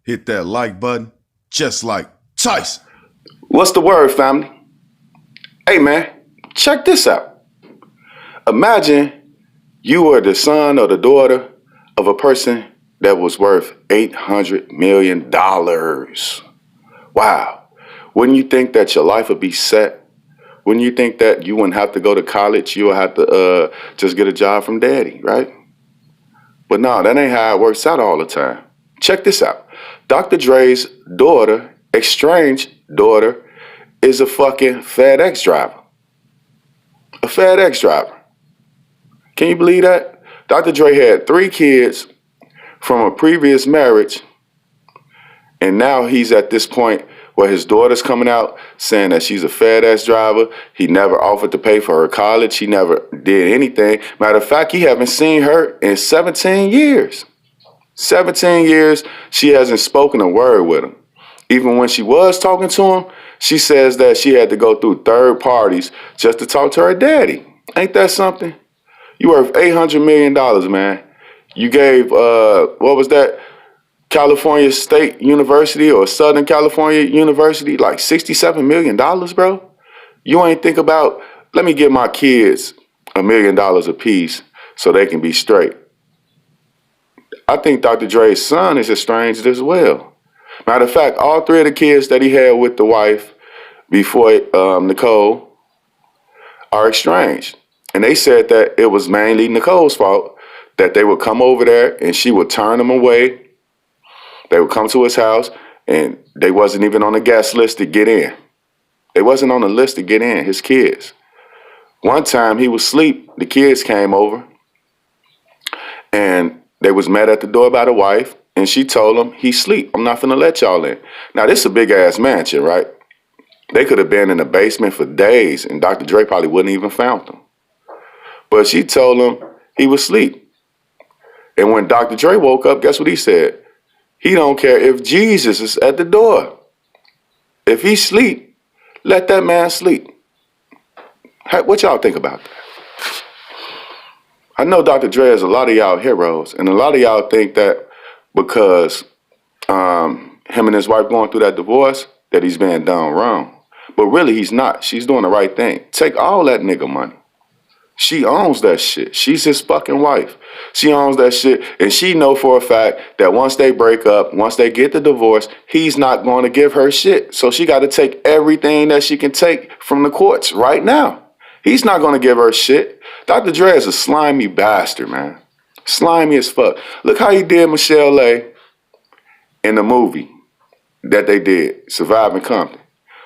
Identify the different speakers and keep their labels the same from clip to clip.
Speaker 1: Hit that like button, just like Tyson.
Speaker 2: What's the word, family? Hey, man, check this out. Imagine you were the son or the daughter of a person that was worth $800 million. Wow. Wouldn't you think that your life would be set? Wouldn't you think that you wouldn't have to go to college? You would have to just get a job from daddy, right? But no, that ain't how it works out all the time. Check this out. Dr. Dre's daughter, estranged daughter, is a fucking FedEx driver. A FedEx driver. Can you believe that? Dr. Dre had 3 kids from a previous marriage, and now he's at this point where his daughter's coming out saying that she's a FedEx driver. He never offered to pay for her college. He never did anything. Matter of fact, he haven't seen her in 17 years. 17 years, she hasn't spoken a word with him. Even when she was talking to him, she says that she had to go through third parties just to talk to her daddy. Ain't that something? You worth $800 million, man. You gave, what was that? California State University or Southern California University, like $67 million, bro. You ain't think about, let me give my kids $1 million apiece so they can be straight. I think Dr. Dre's son is estranged as well. Matter of fact, all 3 of the kids that he had with the wife before Nicole are estranged. And they said that it was mainly Nicole's fault, that they would come over there and she would turn them away. They would come to his house and they wasn't even on the guest list to get in. They wasn't on the list to get in, his kids. One time he was asleep, the kids came over and they was met at the door by the wife, and she told him, he's asleep. I'm not finna let y'all in. Now, this is a big-ass mansion, right? They could have been in the basement for days, and Dr. Dre probably wouldn't even found them. But she told him he was asleep. And when Dr. Dre woke up, guess what he said? He don't care if Jesus is at the door. If he sleep, let that man sleep. What y'all think about that? I know Dr. Dre is a lot of y'all heroes, and a lot of y'all think that because him and his wife going through that divorce, that he's being done wrong. But really, he's not. She's doing the right thing. Take all that nigga money. She owns that shit. She's his fucking wife. She owns that shit, and she know for a fact that once they break up, once they get the divorce, he's not going to give her shit. So she got to take everything that she can take from the courts right now. He's not going to give her shit. Dr. Dre is a slimy bastard, man. Slimy as fuck. Look how he did Michelle A. in the movie that they did, Surviving Compton.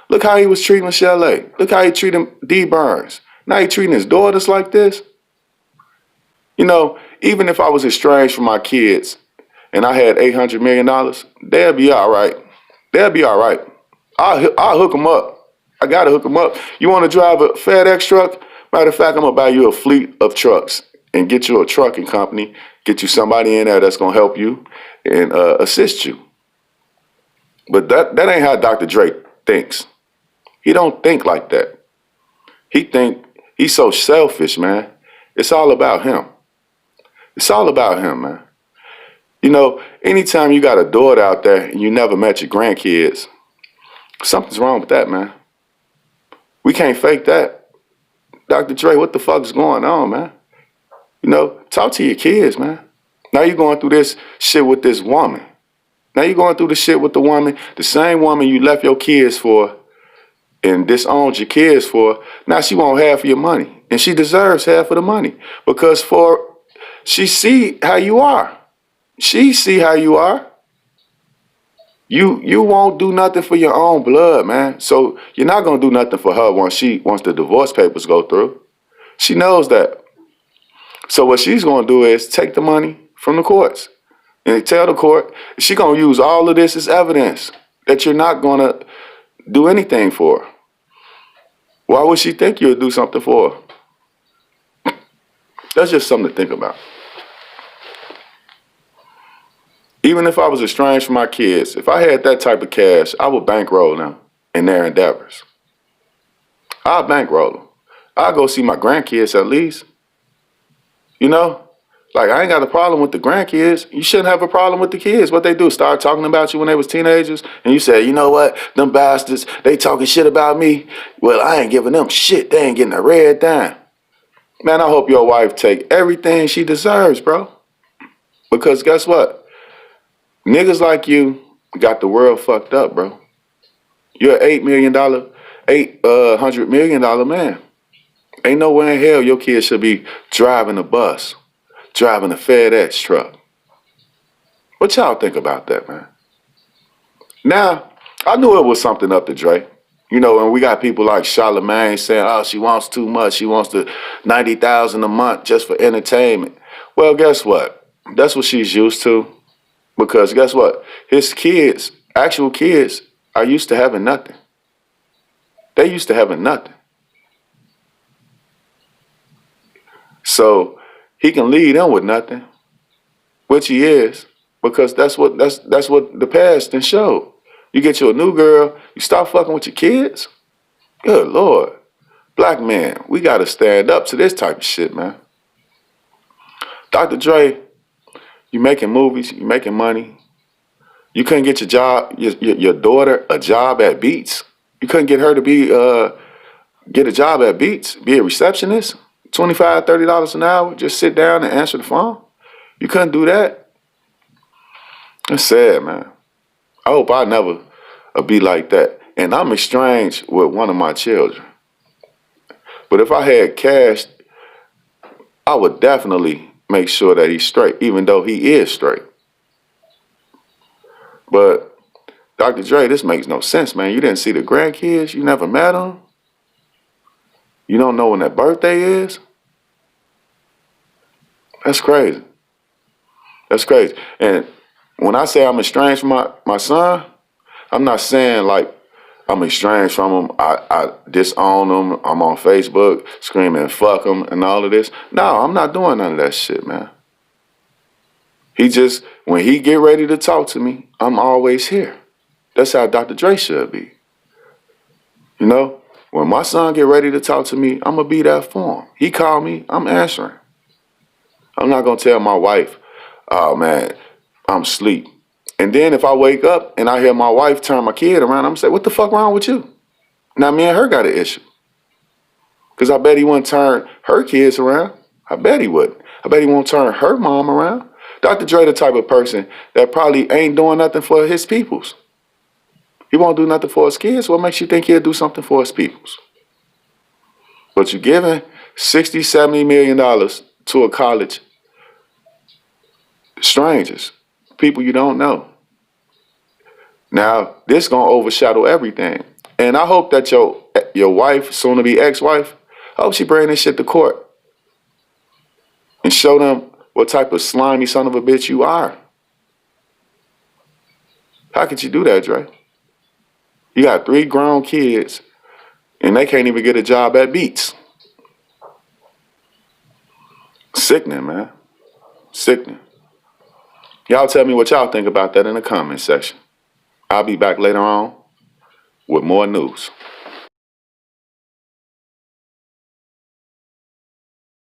Speaker 2: Look how he was treating Michelle A. Look how he treated D. Burns. Now he treating his daughters like this. You know, even if I was estranged from my kids and I had $800 million, they'll be all right. They'll be all right. I'll hook them up. I got to hook them up. You want to drive a FedEx truck? Matter of fact, I'm going to buy you a fleet of trucks and get you a trucking company, get you somebody in there that's going to help you and assist you. But that ain't how Dr. Dre thinks. He don't think like that. He's so selfish, man. It's all about him. It's all about him, man. You know, anytime you got a daughter out there and you never met your grandkids, something's wrong with that, man. We can't fake that. Dr. Dre, what the fuck is going on, man? You know, talk to your kids, man. Now you're going through this shit with this woman. Now you're going through the shit with the woman, the same woman you left your kids for and disowned your kids for. Now she want half of your money. And she deserves half of the money because she see how you are. She see how you are. You won't do nothing for your own blood, man. So you're not going to do nothing for her once the divorce papers go through. She knows that. So what she's going to do is take the money from the courts and tell the court she's going to use all of this as evidence that you're not going to do anything for her. Why would she think you'll do something for her? That's just something to think about. Even if I was estranged from my kids, if I had that type of cash, I would bankroll them in their endeavors. I'll bankroll them. I'll go see my grandkids at least. You know? Like, I ain't got a problem with the grandkids. You shouldn't have a problem with the kids. What they do, start talking about you when they was teenagers, and you say, you know what, them bastards, they talking shit about me. Well, I ain't giving them shit. They ain't getting a red dime. Man, I hope your wife take everything she deserves, bro. Because guess what? Niggas like you got the world fucked up, bro. You're an $800 million man. Ain't nowhere in hell your kid should be driving a bus, driving a FedEx truck. What y'all think about that, man? Now, I knew it was something up to Dre. You know, and we got people like Charlamagne saying, oh, she wants too much. She wants the $90,000 a month just for entertainment. Well, guess what? That's what she's used to. Because guess what? His kids, actual kids, are used to having nothing. They used to having nothing. So he can lead them with nothing, which he is, because that's what the past then showed. You get you a new girl, you start fucking with your kids. Good Lord. Black man, we gotta stand up to this type of shit, man. Dr. Dre, you making movies, you making money. You couldn't get your daughter a job at Beats. You couldn't get her to get a job at Beats, be a receptionist, $25, $30 an hour, just sit down and answer the phone. You couldn't do that. It's sad, man. I hope I never be like that. And I'm estranged with one of my children. But if I had cash, I would definitely make sure that he's straight, even though he is straight. But Dr. Dre, this makes no sense, man. You didn't see the grandkids. You never met them. You don't know when their birthday is. That's crazy. That's crazy. And when I say I'm estranged from my son, I'm not saying like I'm estranged from him. I disown him. I'm on Facebook screaming fuck him and all of this. No, I'm not doing none of that shit, man. When he get ready to talk to me, I'm always here. That's how Dr. Dre should be. You know, when my son get ready to talk to me, I'm going to be there for him. He call me, I'm answering. I'm not going to tell my wife, oh man, I'm asleep. And then if I wake up and I hear my wife turn my kid around, I'm going to say, what the fuck wrong with you? Now me and her got an issue. Because I bet he wouldn't turn her kids around. I bet he wouldn't. I bet he won't turn her mom around. Dr. Dre the type of person that probably ain't doing nothing for his peoples. He won't do nothing for his kids. What makes you think he'll do something for his peoples? But you're giving $60, $70 million to a college, strangers, people you don't know. Now, this gonna overshadow everything. And I hope that your wife, soon to be ex-wife, I hope she bring this shit to court and show them what type of slimy son of a bitch you are. How could you do that, Dre? You got 3 grown kids and they can't even get a job at Beats. Sickening, man. Sickening. Y'all tell me what y'all think about that in the comment section. I'll be back later on with more news.